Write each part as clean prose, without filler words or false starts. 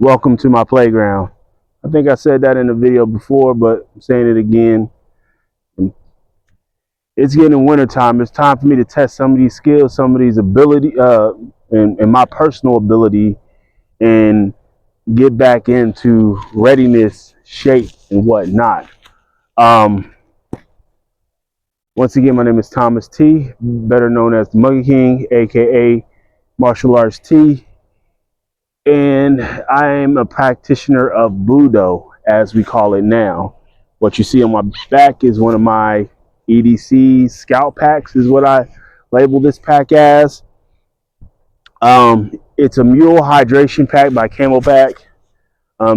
Welcome to my playground. I think I said that in the video before, but I'm saying it again. It's getting winter time. It's time for me to test some of these skills, some of these ability, and my personal ability, and get back into readiness, shape, and whatnot. Um, Once again, my name is Thomas T, better known as the Monkey King, aka Martial Arts T, and I am a practitioner of Budo, as we call it now. What you see on my back is one of my EDC scout packs, is what I label this pack as. It's a mule hydration pack by Camelback.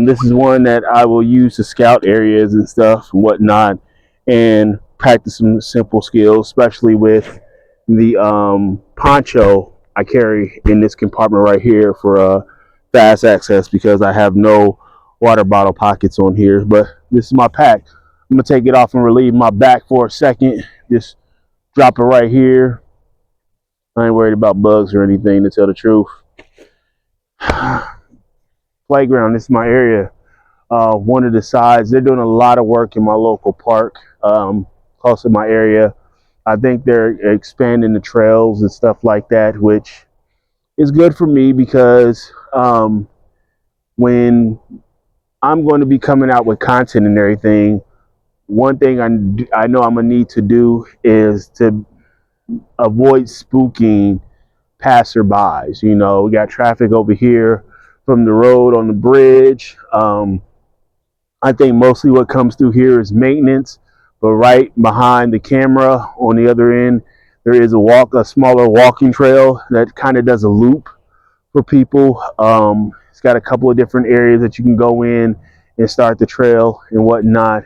This is one that I will use to scout areas and stuff and whatnot, and practice some simple skills, especially with the poncho I carry in this compartment right here for fast access, because I have no water bottle pockets on here. But this is my pack. I'm gonna take it off and relieve my back for a second. Just drop it right here. I ain't worried about bugs or anything, to tell the truth. Playground, this is my area. One of the sides, they're doing a lot of work in my local park, close to my area. I think they're expanding the trails and stuff like that, which is good for me because when I'm going to be coming out with content and everything, one thing I know I'm gonna need to do is to avoid spooking passerbys. You know, we got traffic over here from the road on the bridge. I think mostly what comes through here is maintenance, but right behind the camera on the other end, there is a smaller walking trail that kind of does a loop for people. It's got a couple of different areas that you can go in and start the trail and whatnot.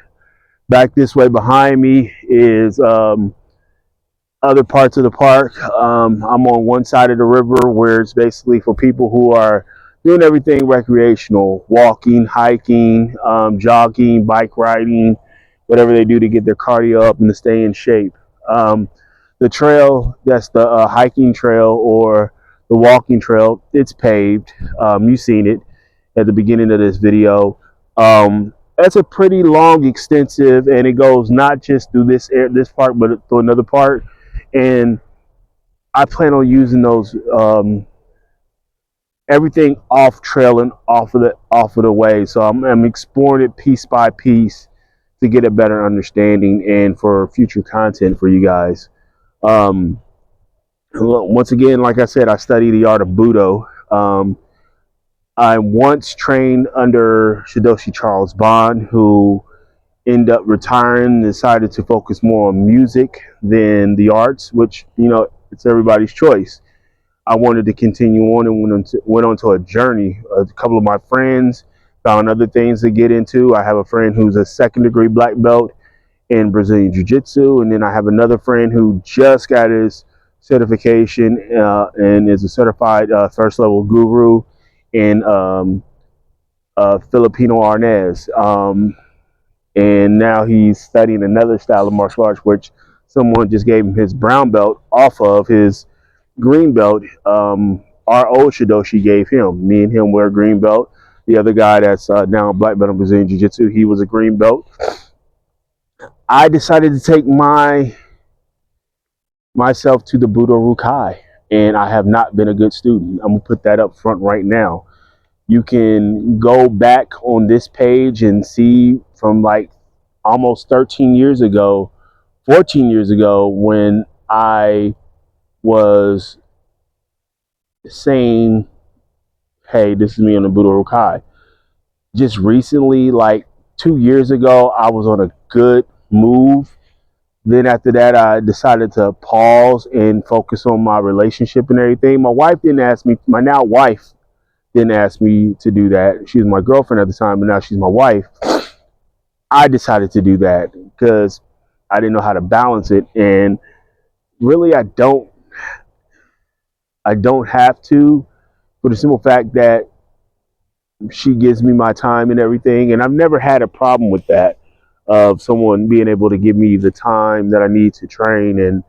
Back this way behind me is other parts of the park. I'm on one side of the river where it's basically for people who are doing everything recreational: walking, hiking, jogging, bike riding, whatever they do to get their cardio up and to stay in shape. The trail, that's the hiking trail or the walking trail, it's paved. You've seen it at the beginning of this video. That's a pretty long, extensive, and it goes not just through this part, but through another part. And I plan on using those everything off trail and off of the way. So I'm exploring it piece by piece to get a better understanding and for future content for you guys. Once again, like I said, I study the art of Budo. I once trained under Shidoshi Charles Bond, who ended up retiring and decided to focus more on music than the arts, which, you know, it's everybody's choice. I wanted to continue on and went on to a journey. A couple of my friends found other things to get into. I have a friend who's a second-degree black belt in Brazilian Jiu-Jitsu, and then I have another friend who just got his certification and is a certified first-level guru in Filipino Arnaz. And now he's studying another style of martial arts, which someone just gave him his brown belt off of his green belt. Our old Shidoshi gave him. Me and him wear a green belt. The other guy that's now a black belt in Brazilian Jiu-Jitsu, he was a green belt. I decided to take myself to the Budo Rukai, and I have not been a good student. I'm gonna put that up front right now. You can go back on this page and see from like almost 13 years ago, 14 years ago, when I was saying, hey, this is me on the Budo Rukai. Just recently, like 2 years ago, I was on a good move. Then after that, I decided to pause and focus on my relationship and everything. My wife didn't ask me, my now wife didn't ask me to do that. She was my girlfriend at the time, but now she's my wife. I decided to do that because I didn't know how to balance it. And really, I don't have to, for the simple fact that she gives me my time and everything. And I've never had a problem with that, of someone being able to give me the time that I need to train and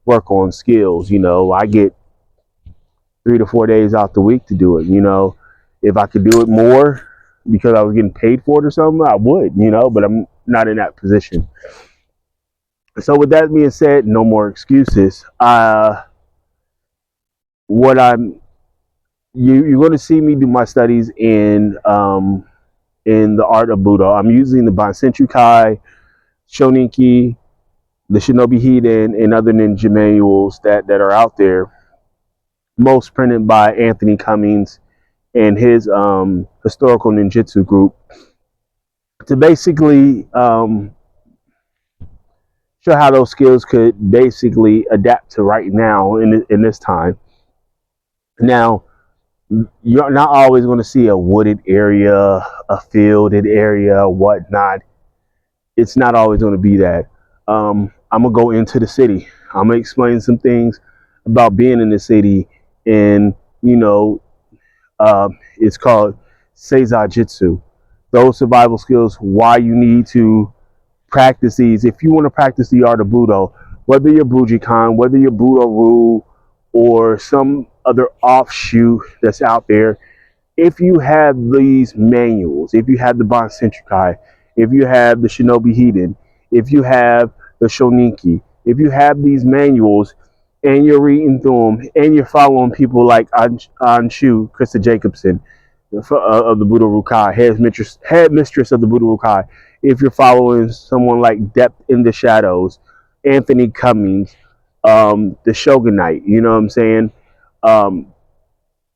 work on skills. You know, I get 3 to 4 days out the week to do it. You know, If I could do it more because I was getting paid for it or something, I would, but I'm not in that position. So with that being said, no more excuses. What I'm you're going to see me do my studies in the art of Budo. I'm using the Bansenchu Kai, Shoninki, the Shinobi Hiden, and other ninja manuals that are out there, most printed by Anthony Cummings and his historical ninjutsu group, to basically show how those skills could basically adapt to right now in this time. Now, you're not always going to see a wooded area, a fielded area, whatnot. It's not always going to be that. I'm going to go into the city. I'm going to explain some things about being in the city, and, it's called Seiza Jitsu. Those survival skills, why you need to practice these. If you want to practice the art of Budo, whether you're Bujinkan, whether you're Budo Ryu, or some other offshoot that's out there, if you have these manuals, if you have the Bansenchu Kai, if you have the Shinobi Hiden, if you have the Shoninki, if you have these manuals and you're reading through them and you're following people like Anshu, Krista Jacobson of the Budo Rukai, head mistress of the Budo Rukai, if you're following someone like Depth in the Shadows, Anthony Cummings, the Shogunite, you know what I'm saying? Um,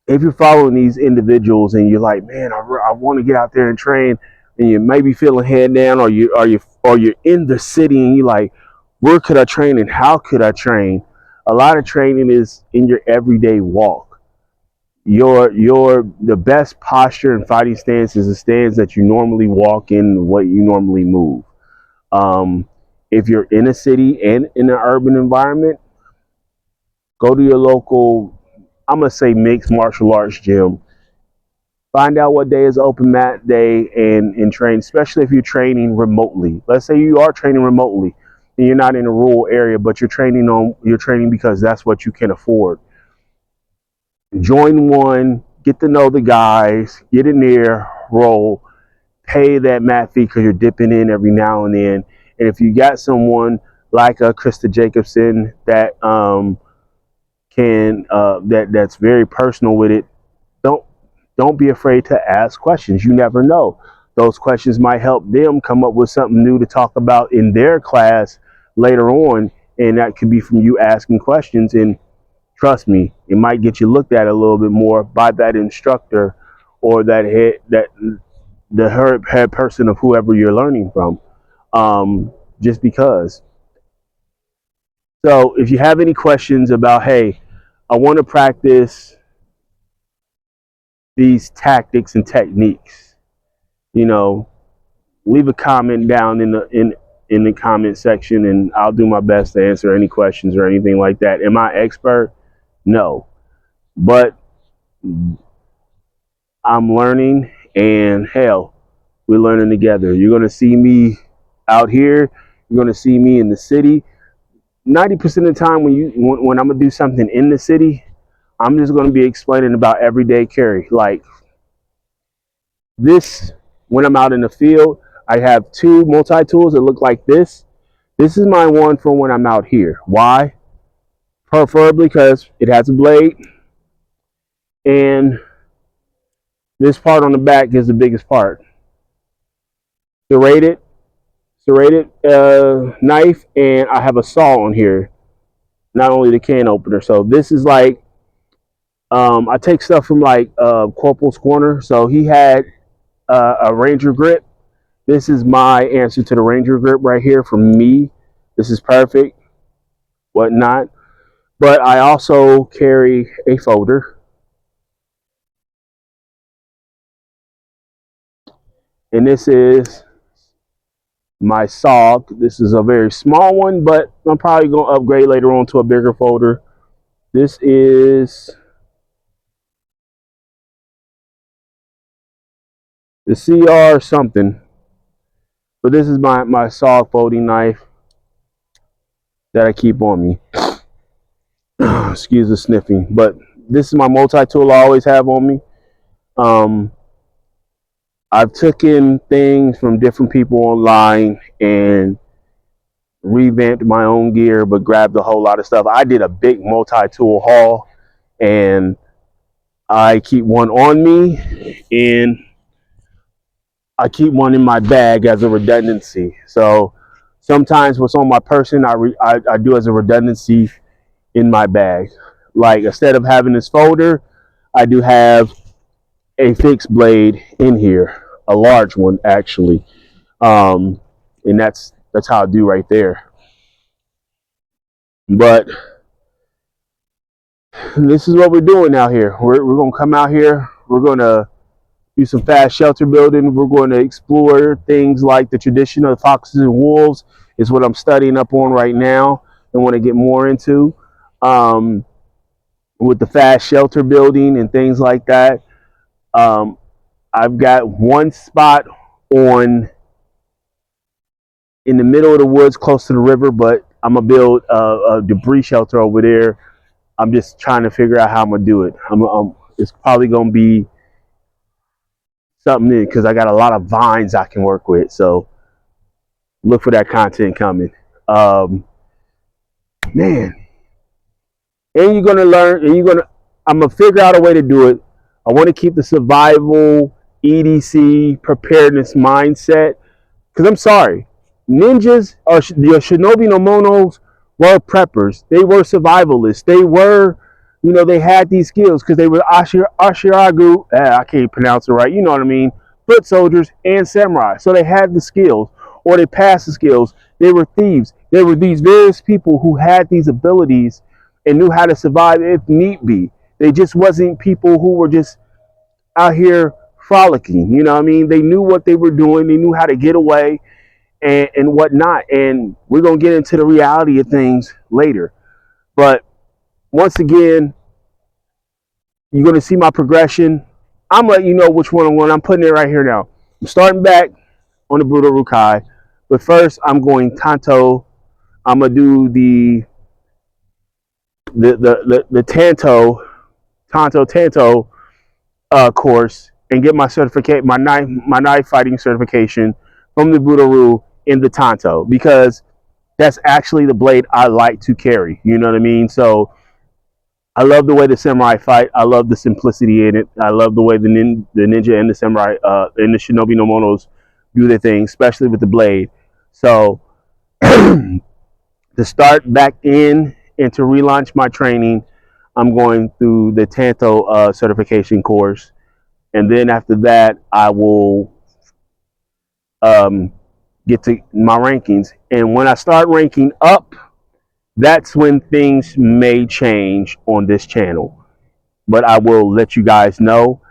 if you're following these individuals and you're like, man, I want to get out there and train, and you may be feeling head down, or you're in the city and you're like, where could I train and how could I train? A lot of training is in your everyday walk. Your the best posture and fighting stance is the stance that you normally walk in, what you normally move. Um, if you're in a city and in an urban environment, go to your local, I'm gonna say, mixed martial arts gym. Find out what day is open mat day and train, especially if you're training remotely. Let's say you are training remotely and you're not in a rural area, but you're training because that's what you can afford. Join one, get to know the guys, get in there, roll, pay that mat fee because you're dipping in every now and then. And if you got someone like a Krista Jacobson that that's very personal with it, don't don't be afraid to ask questions. You never know. Those questions might help them come up with something new to talk about in their class later on, and that could be from you asking questions. And trust me, it might get you looked at a little bit more by that instructor or the head person of whoever you're learning from. Just because. So if you have any questions about, hey, I want to practice these tactics and techniques, you know, leave a comment down in the comment section, and I'll do my best to answer any questions or anything like that. Am I expert? No, but I'm learning, and hell, we're learning together. You're gonna see me out here. You're gonna see me in the city. 90% of the time when I'm gonna do something in the city, I'm just gonna be explaining about everyday carry. Like this, when I'm out in the field, I have two multi-tools that look like this. This is my one for when I'm out here. Why? Preferably because it has a blade, and this part on the back is the biggest part. Serrated knife, and I have a saw on here, not only the can opener. So this is like, I take stuff from like Corporal's Corner. So he had a Ranger grip. This is my answer to the Ranger grip right here from me. This is perfect, whatnot. But I also carry a folder, and this is my saw. This is a very small one, but I'm probably going to upgrade later on to a bigger folder. This is the CR something, but this is my saw folding knife that I keep on me. Excuse the sniffing, but this is my multi-tool I always have on me. Um, I've taken things from different people online and revamped my own gear, but grabbed a whole lot of stuff. I did a big multi-tool haul, and I keep one on me, and I keep one in my bag as a redundancy. So sometimes what's on my person, I do as a redundancy in my bag. Like instead of having this folder, I do have a fixed blade in here, a large one actually, and that's how I do right there. But this is what we're doing out here. We're gonna come out here. We're gonna do some fast shelter building. We're going to explore things like the tradition of foxes and wolves is what I'm studying up on right now and want to get more into, um, with the fast shelter building and things like that. Um, I've got one spot on in the middle of the woods close to the river, but I'm gonna build a debris shelter over there. I'm just trying to figure out how I'm gonna do it. It's probably gonna be something new because I got a lot of vines I can work with. So look for that content coming. Um, Man, and you're gonna learn, and I'm gonna figure out a way to do it. I want to keep the survival EDC preparedness mindset because I'm sorry, ninjas or the Shinobi no Monos were preppers. They were survivalists. They were, they had these skills because they were Ashiragu. I can't pronounce it right. You know what I mean? Foot soldiers and samurai. So they had the skills, or they passed the skills. They were thieves. There were these various people who had these abilities and knew how to survive if need be. They just wasn't people who were just out here frolicking. You know what I mean? They knew what they were doing. They knew how to get away and whatnot. And we're going to get into the reality of things later. But once again, you're going to see my progression. I'm letting you know which one I'm going. I'm putting it right here now. I'm starting back on the Budo Rukai. But first, I'm going Tanto. I'm going to do the Tanto course and get my certificate, my knife fighting certification from the Budo-Ru in the Tanto because that's actually the blade I like to carry. You know what I mean? So I love the way the samurai fight. I love the simplicity in it. I love the way the ninja and the samurai and the shinobi no monos do their thing, especially with the blade. So to start back in and to relaunch my training, I'm going through the Tanto certification course, and then after that, I will um, get to my rankings. And when I start ranking up, that's when things may change on this channel. But I will let you guys know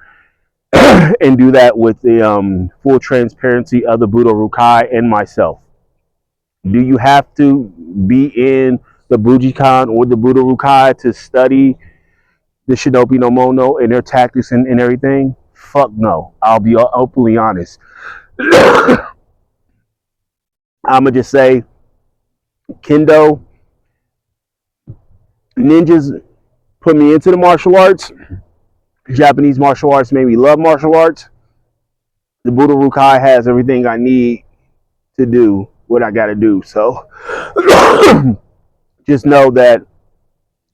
and do that with the full transparency of the Budo Rukai and myself. Do you have to be in the Bujinkan or the Budo Rukai to study the Shinobi no Mono and their tactics and everything? Fuck no. I'll be openly honest. I'm gonna just say, Kendo ninjas put me into the martial arts. Japanese martial arts made me love martial arts. The Budo Rukai has everything I need to do what I got to do. So just know that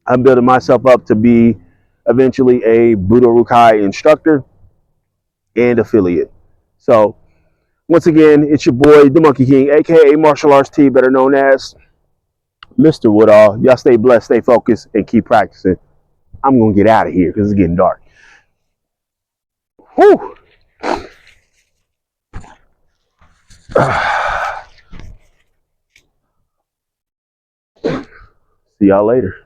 I'm building myself up to be eventually a Budo Rukai instructor and affiliate. So once again, it's your boy, the Monkey King, aka Martial Arts T, better known as Mr. Woodall. Y'all stay blessed, stay focused, and keep practicing. I'm gonna get out of here because it's getting dark. Whew. See y'all later.